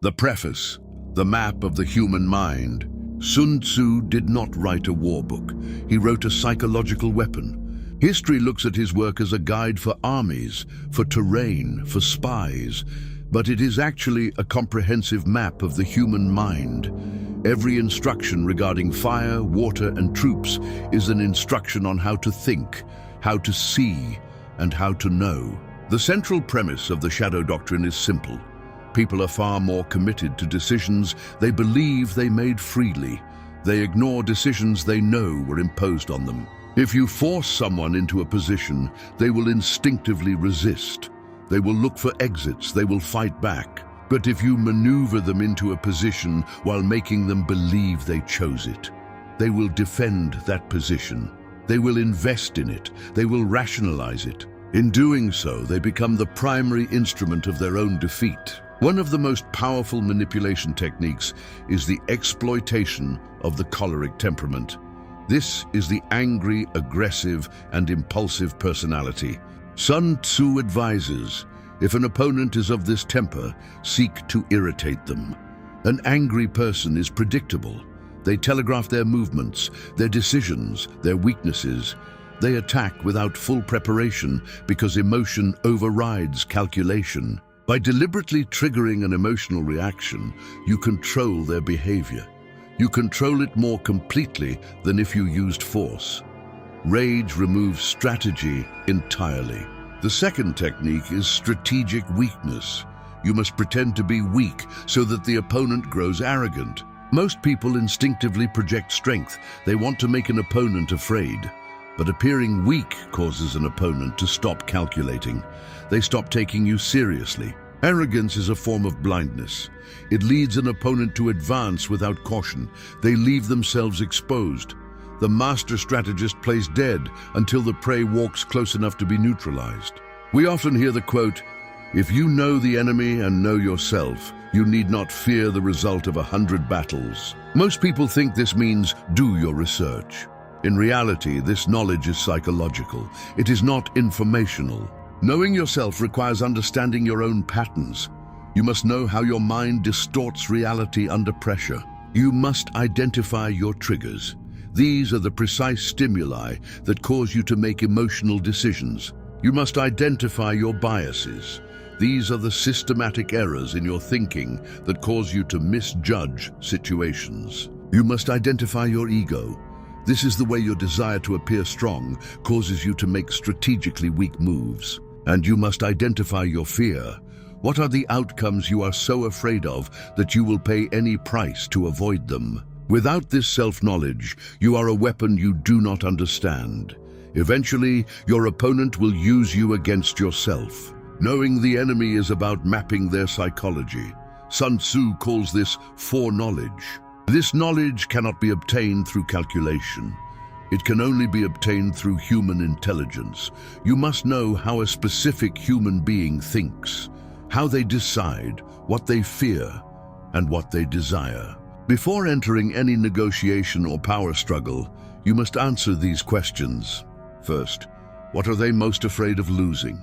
The preface, the map of the human mind. Sun Tzu did not write a war book. He wrote a psychological weapon. History looks at his work as a guide for armies, for terrain, for spies, but it is actually a comprehensive map of the human mind. Every instruction regarding fire, water, and troops is an instruction on how to think, how to see, and how to know. The central premise of the Shadow Doctrine is simple. People are far more committed to decisions they believe they made freely. They ignore decisions they know were imposed on them. If you force someone into a position, they will instinctively resist. They will look for exits, they will fight back. But if you maneuver them into a position while making them believe they chose it, they will defend that position. They will invest in it. They will rationalize it. In doing so, they become the primary instrument of their own defeat. One of the most powerful manipulation techniques is the exploitation of the choleric temperament. This is the angry, aggressive, and impulsive personality. Sun Tzu advises, if an opponent is of this temper, seek to irritate them. An angry person is predictable. They telegraph their movements, their decisions, their weaknesses. They attack without full preparation because emotion overrides calculation. By deliberately triggering an emotional reaction, you control their behavior. You control it more completely than if you used force. Rage removes strategy entirely. The second technique is strategic weakness. You must pretend to be weak so that the opponent grows arrogant. Most people instinctively project strength. They want to make an opponent afraid. But appearing weak causes an opponent to stop calculating. They stop taking you seriously. Arrogance is a form of blindness. It leads an opponent to advance without caution. They leave themselves exposed. The master strategist plays dead until the prey walks close enough to be neutralized. We often hear the quote, "If you know the enemy and know yourself, you need not fear the result of 100 battles." Most people think this means do your research. In reality, this knowledge is psychological. It is not informational. Knowing yourself requires understanding your own patterns. You must know how your mind distorts reality under pressure. You must identify your triggers. These are the precise stimuli that cause you to make emotional decisions. You must identify your biases. These are the systematic errors in your thinking that cause you to misjudge situations. You must identify your ego. This is the way your desire to appear strong causes you to make strategically weak moves. And you must identify your fear. What are the outcomes you are so afraid of that you will pay any price to avoid them? Without this self-knowledge, you are a weapon you do not understand. Eventually, your opponent will use you against yourself. Knowing the enemy is about mapping their psychology. Sun Tzu calls this foreknowledge. This knowledge cannot be obtained through calculation. It can only be obtained through human intelligence. You must know how a specific human being thinks, how they decide, what they fear, and what they desire. Before entering any negotiation or power struggle, you must answer these questions. First, what are they most afraid of losing?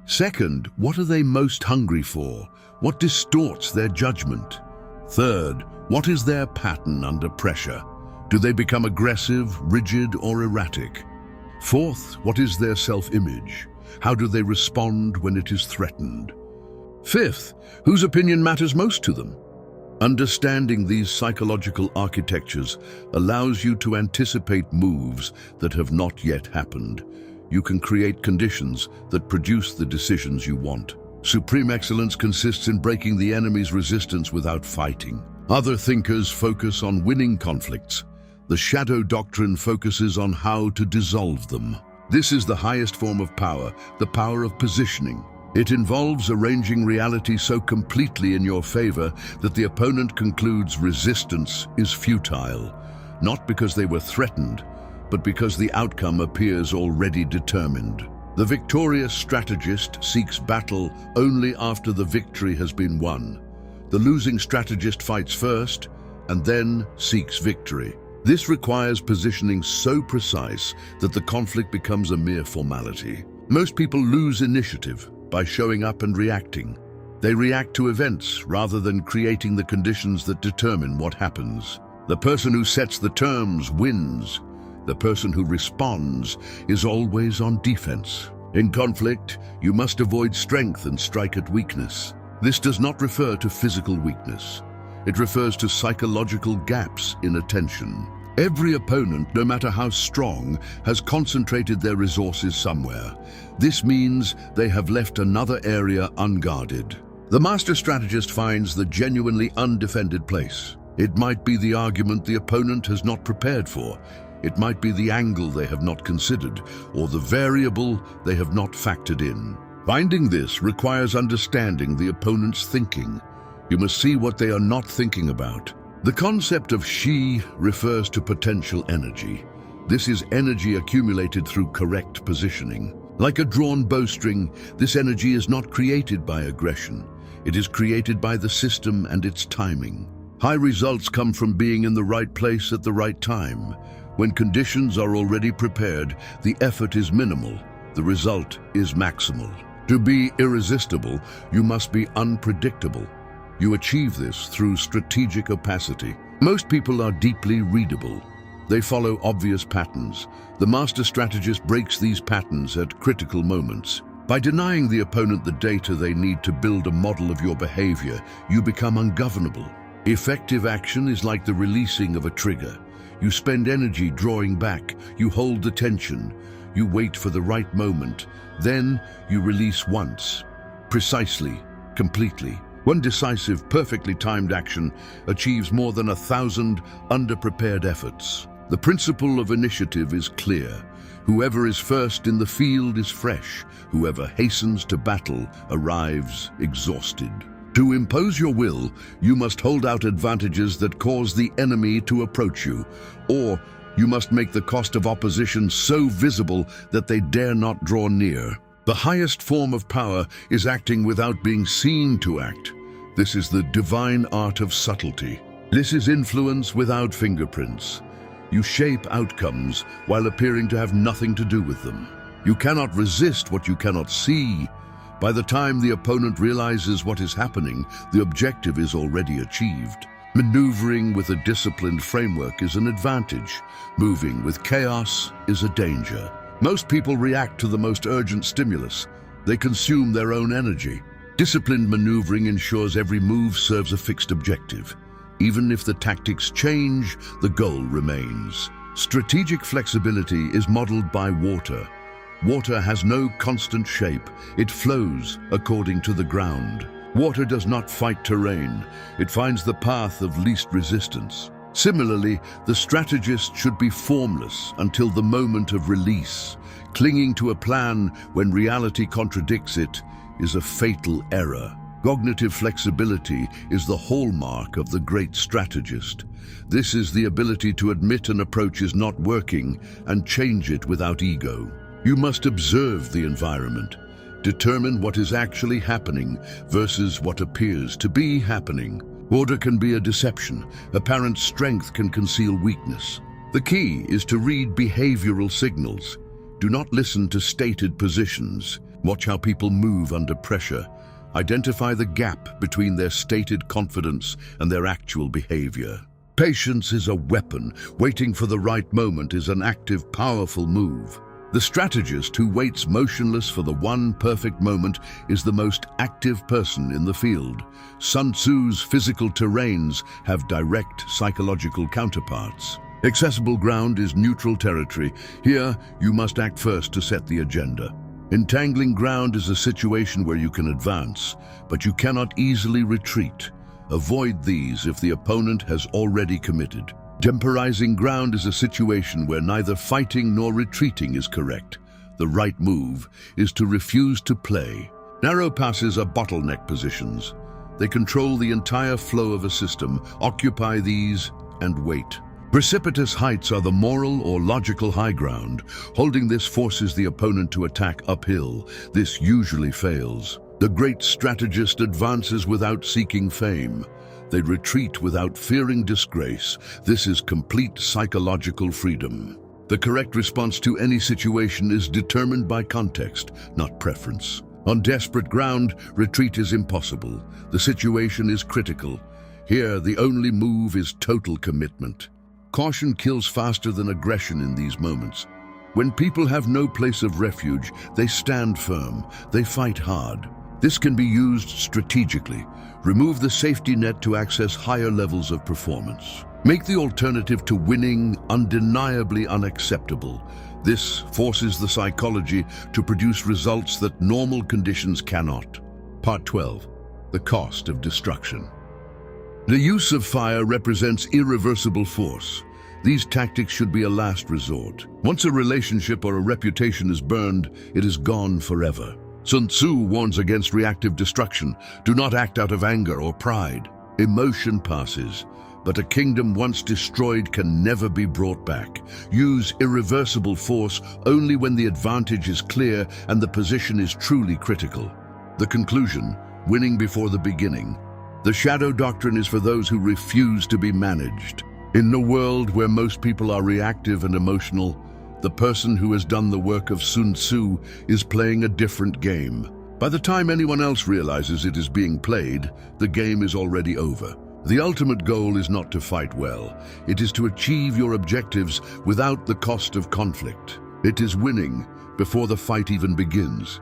Second, what are they most hungry for? What distorts their judgment? Third, what is their pattern under pressure? Do they become aggressive, rigid, or erratic? Fourth, what is their self-image? How do they respond when it is threatened? Fifth, whose opinion matters most to them? Understanding these psychological architectures allows you to anticipate moves that have not yet happened. You can create conditions that produce the decisions you want. Supreme excellence consists in breaking the enemy's resistance without fighting. Other thinkers focus on winning conflicts. The Shadow Doctrine focuses on how to dissolve them. This is the highest form of power, the power of positioning. It involves arranging reality so completely in your favor that the opponent concludes resistance is futile, not because they were threatened, but because the outcome appears already determined. The victorious strategist seeks battle only after the victory has been won. The losing strategist fights first and then seeks victory. This requires positioning so precise that the conflict becomes a mere formality. Most people lose initiative by showing up and reacting. They react to events rather than creating the conditions that determine what happens. The person who sets the terms wins. The person who responds is always on defense. In conflict, you must avoid strength and strike at weakness. This does not refer to physical weakness. It refers to psychological gaps in attention. Every opponent, no matter how strong, has concentrated their resources somewhere. This means they have left another area unguarded. The master strategist finds the genuinely undefended place. It might be the argument the opponent has not prepared for. It might be the angle they have not considered, or the variable they have not factored in. Finding this requires understanding the opponent's thinking. You must see what they are not thinking about. The concept of she refers to potential energy. This is energy accumulated through correct positioning. Like a drawn bowstring, this energy is not created by aggression. It is created by the system and its timing. High results come from being in the right place at the right time. When conditions are already prepared, the effort is minimal. The result is maximal. To be irresistible, you must be unpredictable. You achieve this through strategic opacity. Most people are deeply readable. They follow obvious patterns. The master strategist breaks these patterns at critical moments. By denying the opponent the data they need to build a model of your behavior, you become ungovernable. Effective action is like the releasing of a trigger. You spend energy drawing back, you hold the tension, you wait for the right moment, then you release once, precisely, completely. One decisive, perfectly timed action achieves more than 1,000 underprepared efforts. The principle of initiative is clear. Whoever is first in the field is fresh. Whoever hastens to battle arrives exhausted. To impose your will, you must hold out advantages that cause the enemy to approach you, or you must make the cost of opposition so visible that they dare not draw near. The highest form of power is acting without being seen to act. This is the divine art of subtlety. This is influence without fingerprints. You shape outcomes while appearing to have nothing to do with them. You cannot resist what you cannot see. By the time the opponent realizes what is happening, the objective is already achieved. Maneuvering with a disciplined framework is an advantage. Moving with chaos is a danger. Most people react to the most urgent stimulus. They consume their own energy. Disciplined maneuvering ensures every move serves a fixed objective. Even if the tactics change, the goal remains. Strategic flexibility is modeled by water. Water has no constant shape. It flows according to the ground. Water does not fight terrain. It finds the path of least resistance. Similarly, the strategist should be formless until the moment of release. Clinging to a plan when reality contradicts it is a fatal error. Cognitive flexibility is the hallmark of the great strategist. This is the ability to admit an approach is not working and change it without ego. You must observe the environment, determine what is actually happening versus what appears to be happening. Order can be a deception. Apparent strength can conceal weakness. The key is to read behavioral signals. Do not listen to stated positions. Watch how people move under pressure. Identify the gap between their stated confidence and their actual behavior. Patience is a weapon. Waiting for the right moment is an active, powerful move. The strategist who waits motionless for the one perfect moment is the most active person in the field. Sun Tzu's physical terrains have direct psychological counterparts. Accessible ground is neutral territory. Here, you must act first to set the agenda. Entangling ground is a situation where you can advance, but you cannot easily retreat. Avoid these if the opponent has already committed. Temporizing ground is a situation where neither fighting nor retreating is correct. The right move is to refuse to play. Narrow passes are bottleneck positions. They control the entire flow of a system. Occupy these and wait. Precipitous heights are the moral or logical high ground. Holding this forces the opponent to attack uphill. This usually fails. The great strategist advances without seeking fame. They retreat without fearing disgrace. This is complete psychological freedom. The correct response to any situation is determined by context, not preference. On desperate ground, retreat is impossible. The situation is critical. Here, the only move is total commitment. Caution kills faster than aggression in these moments. When people have no place of refuge, they stand firm, they fight hard. This can be used strategically. Remove the safety net to access higher levels of performance. Make the alternative to winning undeniably unacceptable. This forces the psychology to produce results that normal conditions cannot. Part 12. The cost of destruction. The use of fire represents irreversible force. These tactics should be a last resort. Once a relationship or a reputation is burned, it is gone forever. Sun Tzu warns against reactive destruction. Do not act out of anger or pride. Emotion passes, but a kingdom once destroyed can never be brought back. Use irreversible force only when the advantage is clear and the position is truly critical. The conclusion: winning before the beginning. The shadow doctrine is for those who refuse to be managed. In a world where most people are reactive and emotional, the person who has done the work of Sun Tzu is playing a different game. By the time anyone else realizes it is being played, the game is already over. The ultimate goal is not to fight well. It is to achieve your objectives without the cost of conflict. It is winning before the fight even begins.